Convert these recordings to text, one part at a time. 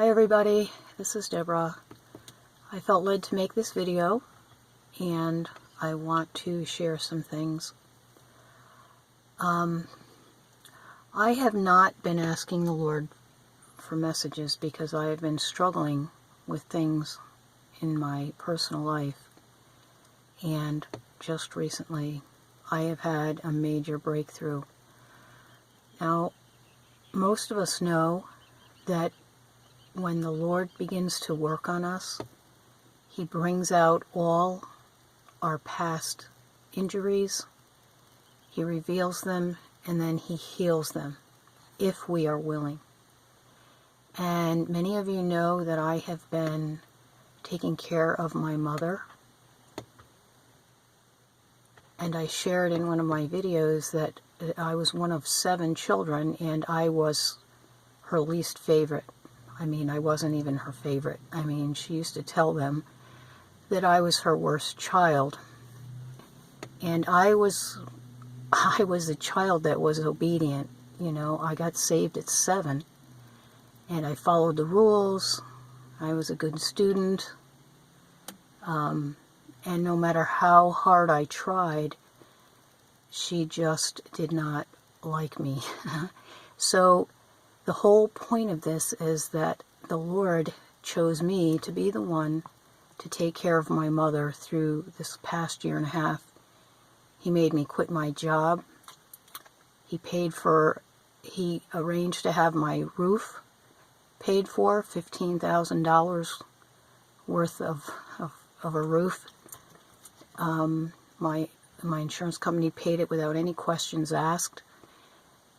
Hi everybody, this is Deborah. I felt led to make this video and I want to share some things. I have not been asking the Lord for messages because I have been struggling with things in my personal life, and just recently I have had a major breakthrough. Now, most of us know that when the Lord begins to work on us, He brings out all our past injuries, He reveals them, and then He heals them, if we are willing. And many of you know that I have been taking care of my mother, and I shared in one of my videos that I was one of 7 children, and I was her least favorite. I mean, I wasn't even her favorite. I mean, she used to tell them that I was her worst child. And I was a child that was obedient. You know, I got saved at 7. And I followed the rules. I was a good student. And no matter how hard I tried, she just did not like me. So the whole point of this is that the Lord chose me to be the one to take care of my mother through this past year and a half. He made me quit my job. He arranged to have my roof paid for, $15,000 worth of a roof. My insurance company paid it without any questions asked.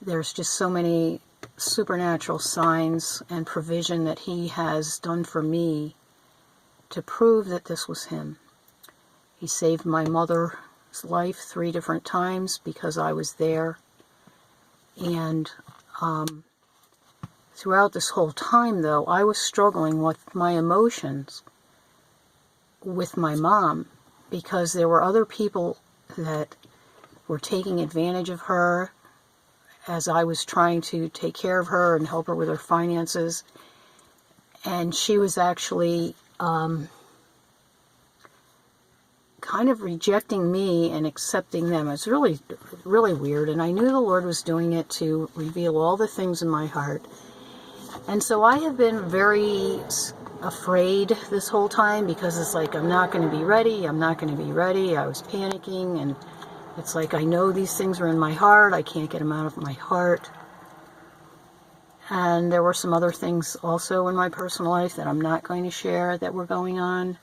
There's just so many supernatural signs and provision that He has done for me to prove that this was Him. He saved my mother's life 3 different times because I was there. And throughout this whole time, though, I was struggling with my emotions with my mom, because there were other people that were taking advantage of her as I was trying to take care of her and help her with her finances. And she was actually kind of rejecting me and accepting them. It's really, really weird. And I knew the Lord was doing it to reveal all the things in my heart. And so I have been very afraid this whole time, because it's like, I'm not going to be ready. I'm not going to be ready. I was panicking, and it's like, I know these things are in my heart. I can't get them out of my heart. And there were some other things also in my personal life that I'm not going to share that were going on,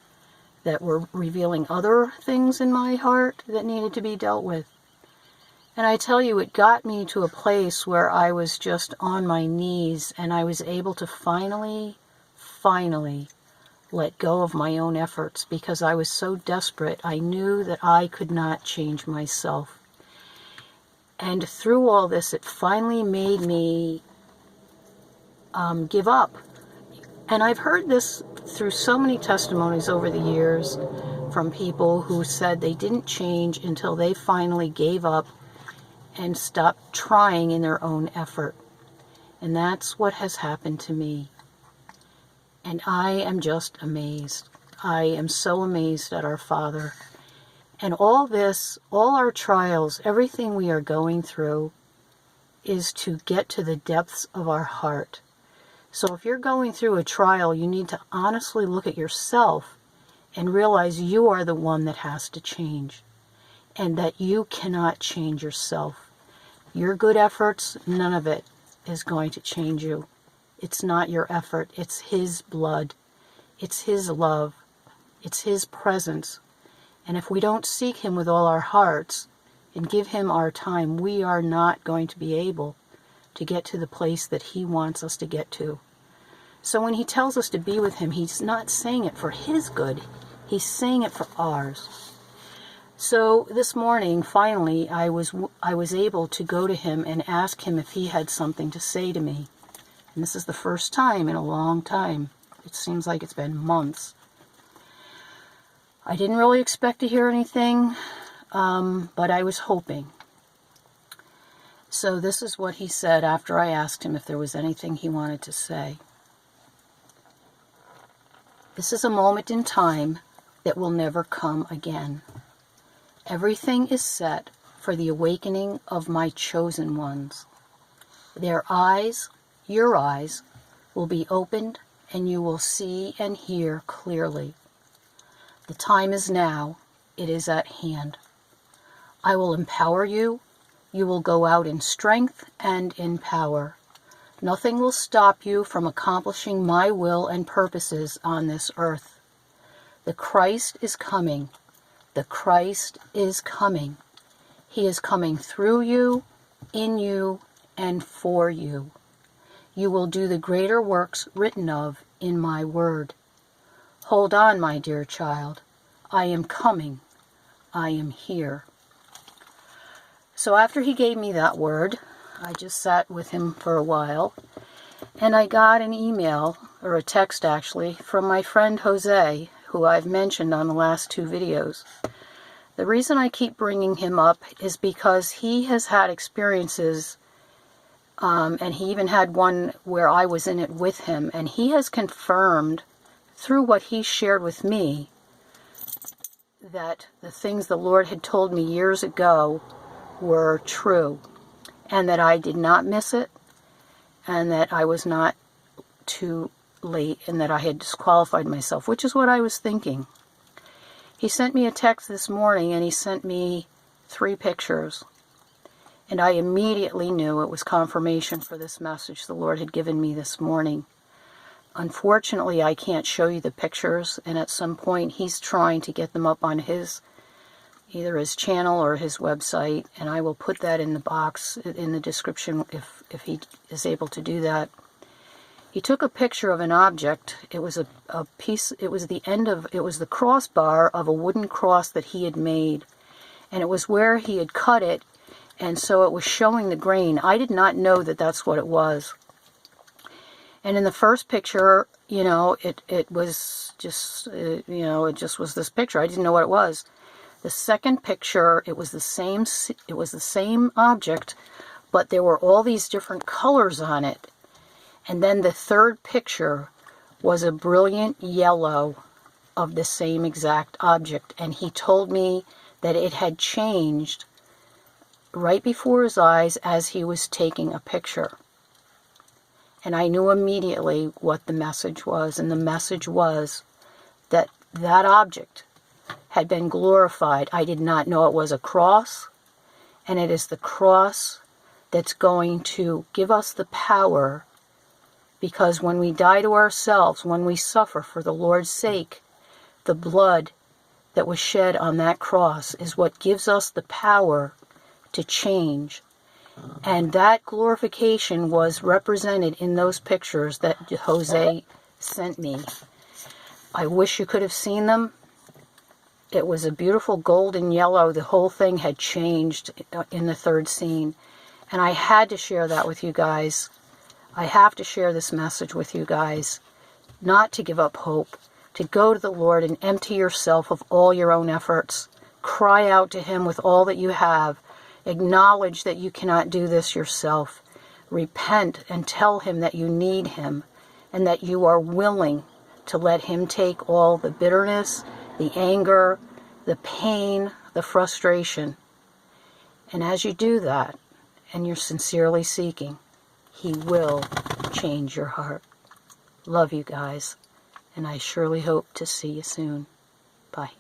that were revealing other things in my heart that needed to be dealt with. And I tell you, it got me to a place where I was just on my knees, and I was able to finally let go of my own efforts, because I was so desperate. I knew that I could not change myself. And through all this, it finally made me give up. And I've heard this through so many testimonies over the years from people who said they didn't change until they finally gave up and stopped trying in their own effort. And that's what has happened to me. And I am just amazed. I am so amazed at our Father. And all this, all our trials, everything we are going through is to get to the depths of our heart. So if you're going through a trial, you need to honestly look at yourself and realize you are the one that has to change, and that you cannot change yourself. Your good efforts, none of it is going to change you. It's not your effort. It's His blood. It's His love. It's His presence. And if we don't seek Him with all our hearts and give Him our time, we are not going to be able to get to the place that He wants us to get to. So when He tells us to be with Him, He's not saying it for His good. He's saying it for ours. So this morning, finally, I was able to go to Him and ask Him if He had something to say to me. And this is the first time in a long time. It seems like it's been months. I didn't really expect to hear anything, but I was hoping. So this is what He said after I asked Him if there was anything He wanted to say. This is a moment in time that will never come again. Everything is set for the awakening of my chosen ones. Their eyes, your eyes, will be opened, and you will see and hear clearly. The time is now. It is at hand. I will empower you. You will go out in strength and in power. Nothing will stop you from accomplishing my will and purposes on this earth. The Christ is coming. The Christ is coming. He is coming through you, in you, and for you. You will do the greater works written of in my word. Hold on, my dear child. I am coming. I am here. So after he gave me that word, I just sat with him for a while, and I got an email, or a text actually, from my friend Jose, who I've mentioned on the last 2 videos. The reason I keep bringing him up is because he has had experiences, and he even had one where I was in it with him, and he has confirmed through what he shared with me that the things the Lord had told me years ago were true, and that I did not miss it, and that I was not too late, and that I had disqualified myself, which is what I was thinking. He sent me a text this morning, and he sent me 3 pictures, and I immediately knew it was confirmation for this message the Lord had given me this morning. Unfortunately, I can't show you the pictures, and at some point he's trying to get them up on either his channel or his website, and I will put that in the box in the description if he is able to do that. He took a picture of an object. It was a piece, it was the crossbar of a wooden cross that he had made, and it was where he had cut it, and so it was showing the grain. I did not know that that's what it was. And in the first picture, it was just, it just was this picture. I didn't know what it was. The second picture, it was the same object, but there were all these different colors on it. And then the third picture was a brilliant yellow of the same exact object. And he told me that it had changed right before his eyes as he was taking a picture. And I knew immediately what the message was. And the message was that that object had been glorified. I did not know it was a cross, and it is the cross that's going to give us the power, because when we die to ourselves, when we suffer for the Lord's sake, the blood that was shed on that cross is what gives us the power to change. And that glorification was represented in those pictures that Jose sent me. I wish you could have seen them. It was a beautiful golden yellow. The whole thing had changed in the third scene. And I had to share that with you guys. I have to share this message with you guys. Not to give up hope. To go to the Lord and empty yourself of all your own efforts. Cry out to Him with all that you have. Acknowledge that you cannot do this yourself. Repent and tell Him that you need Him, and that you are willing to let Him take all the bitterness, the anger, the pain, the frustration. And as you do that, and you're sincerely seeking, He will change your heart. Love you guys, and I surely hope to see you soon. Bye.